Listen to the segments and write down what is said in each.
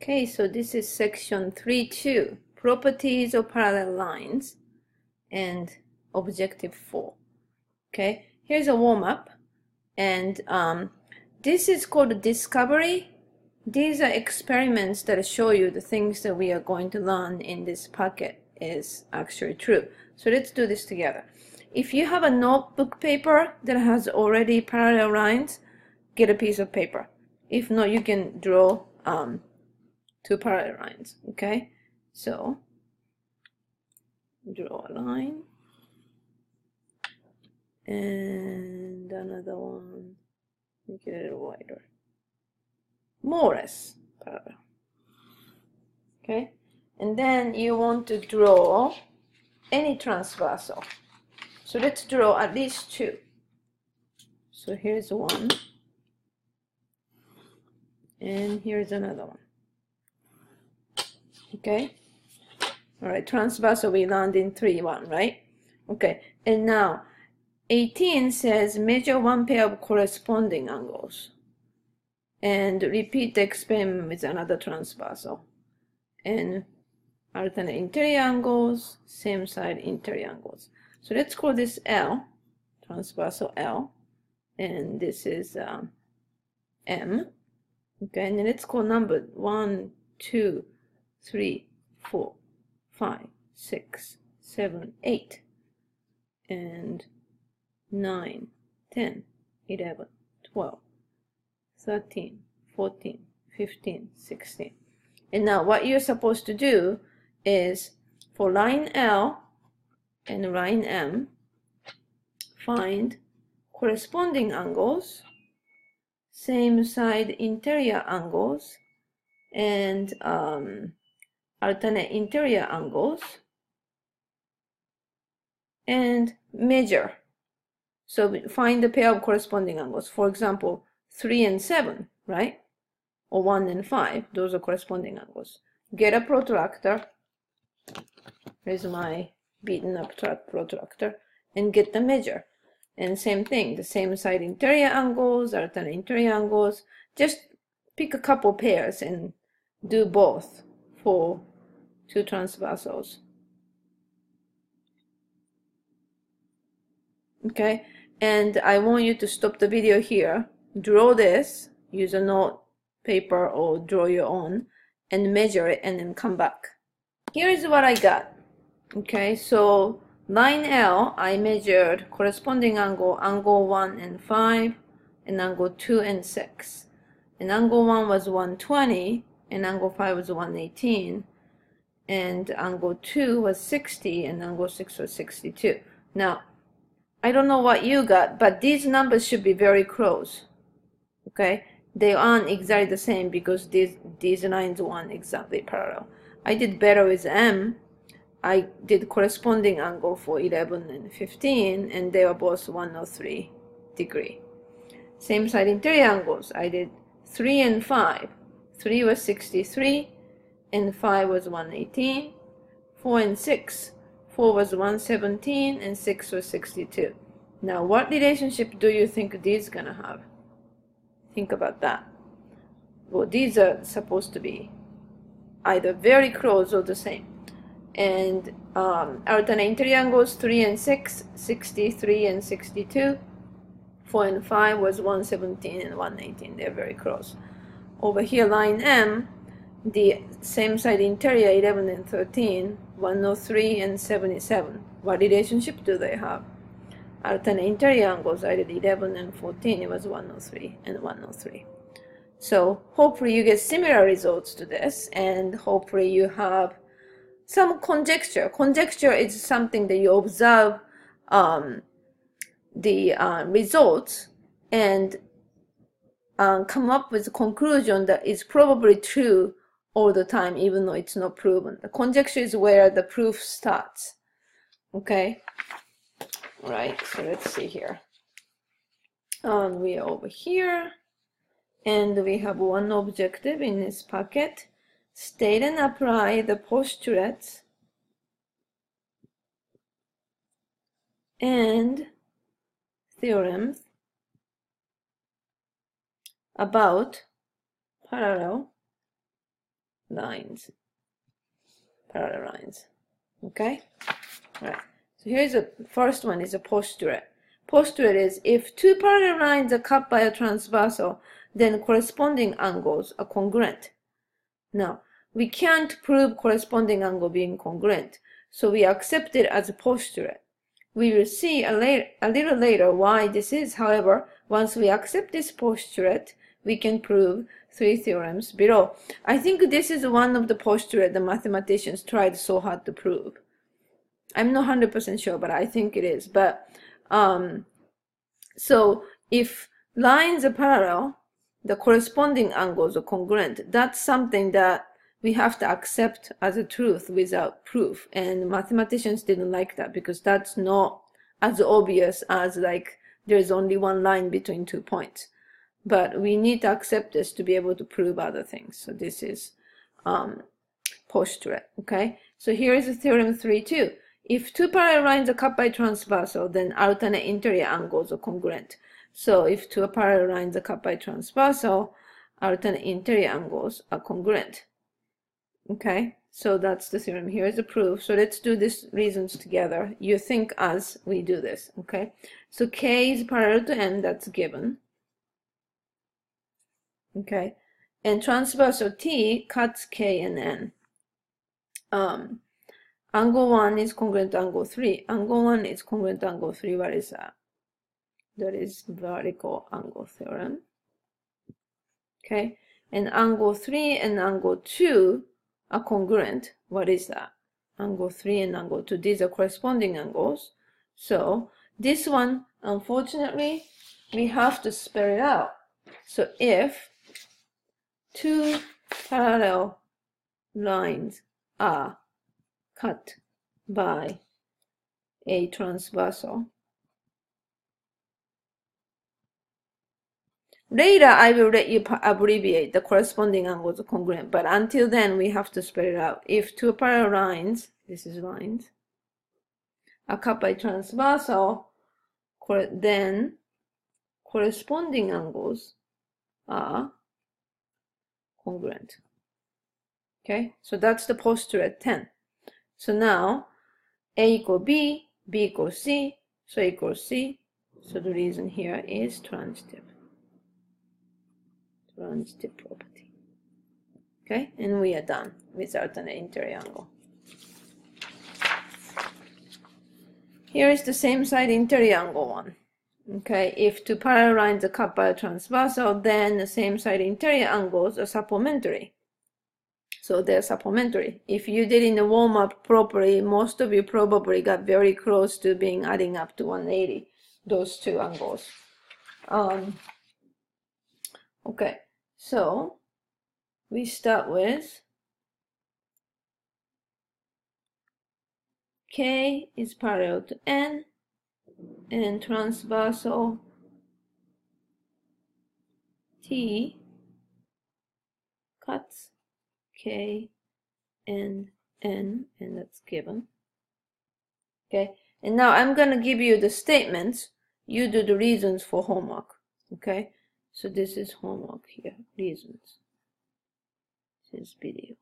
Okay, so this is section 3.2, properties of parallel lines, and objective 4. Okay, here's a warm-up, and this is called discovery. These are experiments that show you the things that we are going to learn in this packet is actually true. So let's do this together. If you have a notebook paper that has already parallel lines, get a piece of paper. If not, you can draw two parallel lines. Okay, so draw a line and another one, make it a little wider, more or less parallel. Okay, and then you want to draw any transversal. So let's draw at least two. So here's one, and here's another one. Okay, all right, transversal we learned in 3.1, right? Okay, and now 18 says measure one pair of corresponding angles and repeat the experiment with another transversal and alternate interior angles, same side interior angles. So let's call this L, transversal L, and this is M. Okay, and then let's call number 1, 2, 3, 4, 5, 6, 7, 8, and 9, 10, 11, 12, 13, 14, 15, 16. And now what you're supposed to do is for line L and line M, find corresponding angles, same side interior angles, and alternate interior angles, and measure. So find the pair of corresponding angles. For example, 3 and 7, right? Or 1 and 5, those are corresponding angles. Get a protractor. Here's my beaten up protractor, and get the measure. And same thing, the same side interior angles, alternate interior angles. Just pick a couple pairs and do both for two transversals. Okay, and I want you to stop the video here, draw this, use a note paper or draw your own, and measure it, and then come back. Here is what I got. Okay, so line L, I measured corresponding angle, angle 1 and 5, and angle 2 and 6. And angle 1 was 120, and angle 5 was 118, and angle 2 was 60, and angle 6 was 62. Now, I don't know what you got, but these numbers should be very close. Okay, they aren't exactly the same because these lines aren't exactly parallel. I did better with M. I did corresponding angle for 11 and 15, and they were both 103 degree. Same side interior angles, I did 3 and 5. 3 was 63, and 5 was 118. 4 and 6. 4 was 117, and 6 was 62. Now, what relationship do you think these gonna have? Think about that. Well, these are supposed to be either very close or the same. And alternate interior angles 3 and 6, 63 and 62. 4 and 5 was 117 and 118. They're very close. Over here, line M, the same side interior 11 and 13, 103 and 77. What relationship do they have? Alternate interior angles, I did 11 and 14. It was 103 and 103. So hopefully you get similar results to this, and hopefully you have some conjecture. Conjecture is something that you observe the results and come up with a conclusion that is probably true all the time, even though it's not proven. The conjecture is where the proof starts. Okay, all right, so let's see here. We are over here, and we have one objective in this packet. State and apply the postulates and theorems about parallel lines, parallel lines. Okay? All right. So here's the first one is a postulate. Postulate is if two parallel lines are cut by a transversal, then corresponding angles are congruent. Now, we can't prove corresponding angle being congruent, so we accept it as a postulate. We will see a little later why this is. However, once we accept this postulate, we can prove three theorems below. I think this is one of the postulates the mathematicians tried so hard to prove. I'm not 100% sure, but I think it is. But so if lines are parallel, the corresponding angles are congruent. That's something that we have to accept as a truth without proof. And mathematicians didn't like that because that's not as obvious as like there's only one line between 2 points. But we need to accept this to be able to prove other things. So this is postulate. Okay. So here is theorem 3-2. If two parallel lines are cut by transversal, then alternate interior angles are congruent. So if two parallel lines are cut by transversal, alternate interior angles are congruent. Okay, so that's the theorem. Here is the proof. So let's do these reasons together. You think as we do this. Okay, so K is parallel to N, that's given. Okay, and transversal T cuts K and N. Angle 1 is congruent to angle 3. Angle 1 is congruent to angle 3. What is that? That is vertical angle theorem. Okay, and angle 3 and angle 2 are congruent. What is that? Angle 3 and angle 2. These are corresponding angles. So this one, unfortunately, we have to spell it out. So if two parallel lines are cut by a transversal. Later, I will let you abbreviate the corresponding angles are congruent, but until then, we have to spell it out. If two parallel lines, this is lines, are cut by transversal, then corresponding angles are congruent. Okay, so that's the postulate 10. So now, A equals B, B equals C, so A equals C. So the reason here is transitive property. Okay, and we are done with alternate interior angle. Here is the same side interior angle one. Okay, if two parallel lines are cut by a transversal, then the same side interior angles are supplementary. So they're supplementary. If you did in the warm-up properly, most of you probably got very close to being adding up to 180, those two angles. Okay, so we start with K is parallel to N, and transversal T cuts K and N, and that's given. Okay, and now I'm going to give you the statements. You do the reasons for homework. Okay, so this is homework here, reasons. This is video.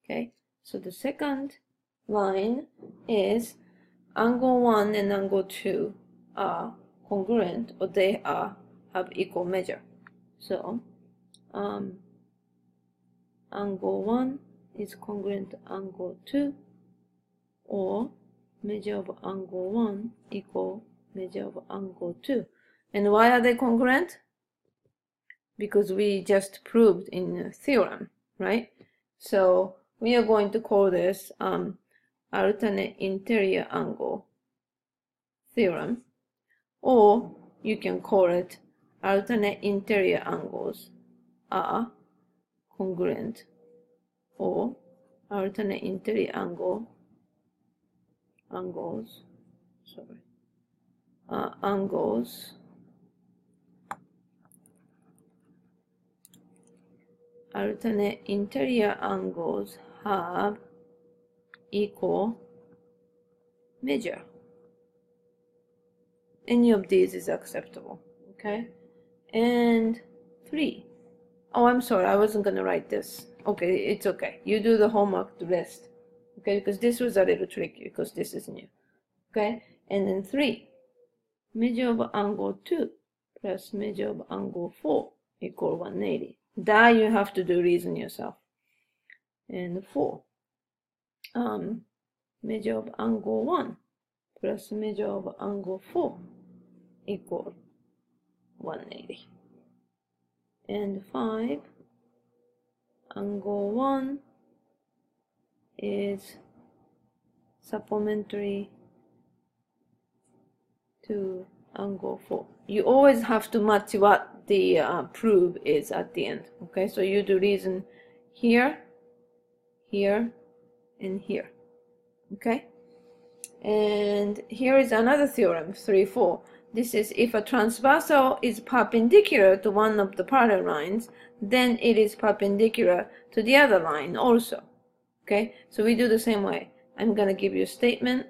Okay, so the second line is angle 1 and angle 2 are congruent, or they have equal measure. So angle 1 is congruent to angle 2, or measure of angle 1 equal measure of angle 2. And why are they congruent? Because we just proved in a theorem, right? So we are going to call this alternate interior angle theorem, or you can call it alternate interior angles are congruent, or alternate interior angles alternate interior angles have equal measure. Any of these is acceptable. Okay, and 3. Oh, I'm sorry, I wasn't gonna write this. Okay, it's okay. You do the homework, the rest. Okay, because this was a little tricky because this is new. Okay, and then 3. Measure of angle 2 plus measure of angle 4 equal 180. That you have to do reason yourself. And 4. Measure of angle 1 plus measure of angle 4 equal 180. And 5. Angle 1 is supplementary to angle 4. You always have to match what the proof is at the end. Okay, so you do reason here, here, and here. Okay, and here is another theorem, 3-4. This is if a transversal is perpendicular to one of the parallel lines, then it is perpendicular to the other line also. Okay, so we do the same way. I'm going to give you a statement,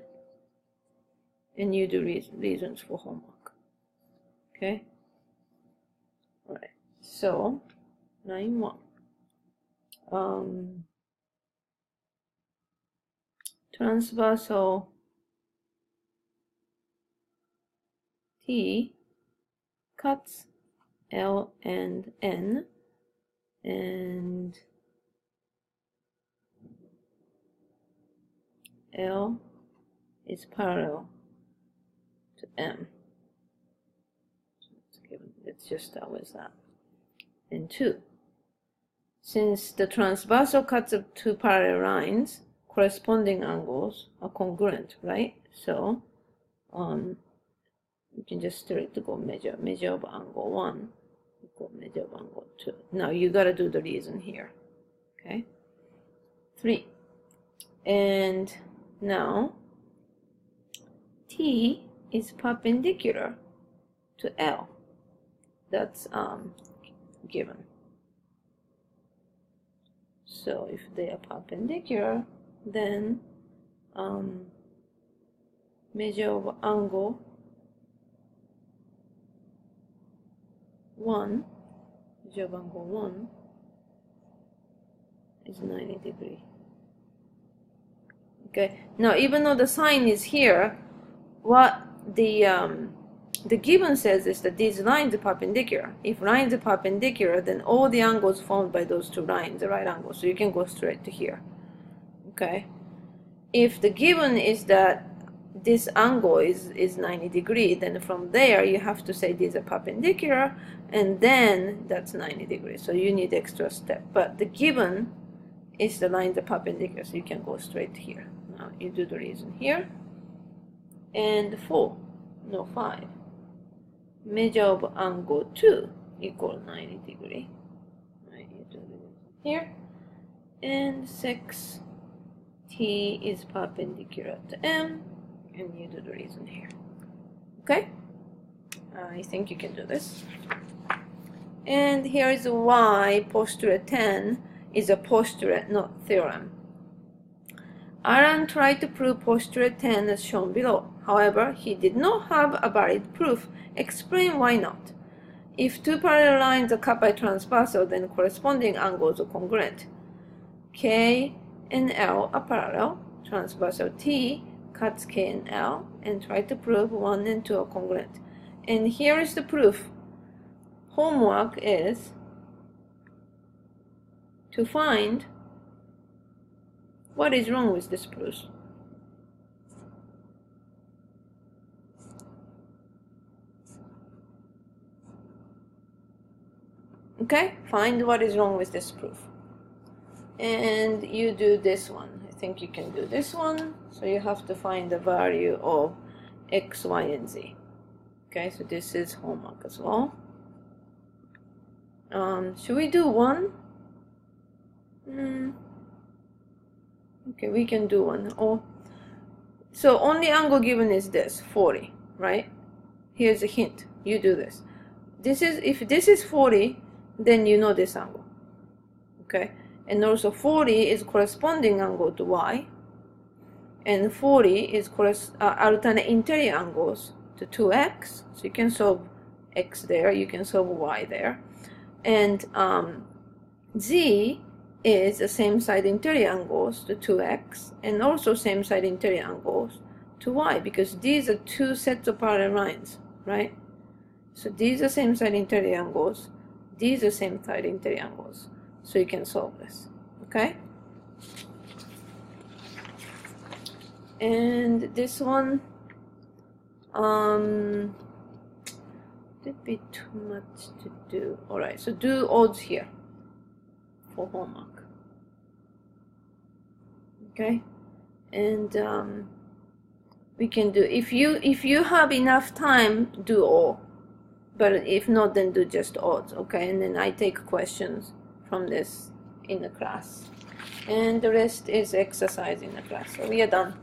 and you do reasons for homework. Okay, all right, so 9-1. Transversal T cuts L and N, and L is parallel to M. Let's just start with that. And 2. Since the transversal cuts of 2 parallel lines, corresponding angles are congruent, right? So you can just straight to go measure of angle 1 equal measure of angle 2. Now you got to do the reason here. Okay, 3. And now T is perpendicular to L. That's given. So if they are perpendicular, then measure of angle 1, measure of angle 1 is 90 degrees. Okay, now even though the sign is here, what the given says is that these lines are perpendicular. If lines are perpendicular, then all the angles formed by those 2 lines are right angles, so you can go straight to here. Okay, if the given is that this angle is 90 degrees, then from there you have to say these are perpendicular, and then that's 90 degrees, so you need extra step. But the given is the lines are perpendicular, so you can go straight here. Now you do the reason here. And 5. Measure of angle 2 equal 90 degrees. Right, you do the reason here. And 6. T is perpendicular to M, and you do the reason here. Okay, I think you can do this. And here is why postulate 10 is a postulate, not theorem. Alan tried to prove postulate 10 as shown below. However, he did not have a valid proof. Explain why not. If 2 parallel lines are cut by transversal, then corresponding angles are congruent. K and L are parallel. Transversal T cuts K and L, and try to prove 1 and 2 are congruent. And here is the proof. Homework is to find what is wrong with this proof. Okay, find what is wrong with this proof. And you do this one. I think you can do this one. So you have to find the value of x, y, and z. Okay, so this is homework as well. Should we do 1? Okay, we can do 1. Oh, so only angle given is this, 40, right? Here's a hint. You do this. If this is 40, then you know this angle. Okay, and also 40 is corresponding angle to y, and 40 is alternate interior angles to 2x. So you can solve x there, you can solve y there, and Z is the same side interior angles to 2x, and also same side interior angles to y, because these are two sets of parallel lines, right? So these are same side interior angles, these are same side interior angles. So you can solve this, okay? And this one, it'd be too much to do. All right, so do odds here for homework. Okay, and we can do, if you have enough time, do all, but if not, then do just odds. Okay, and then I take questions from this in the class, and the rest is exercise in the class. So we are done.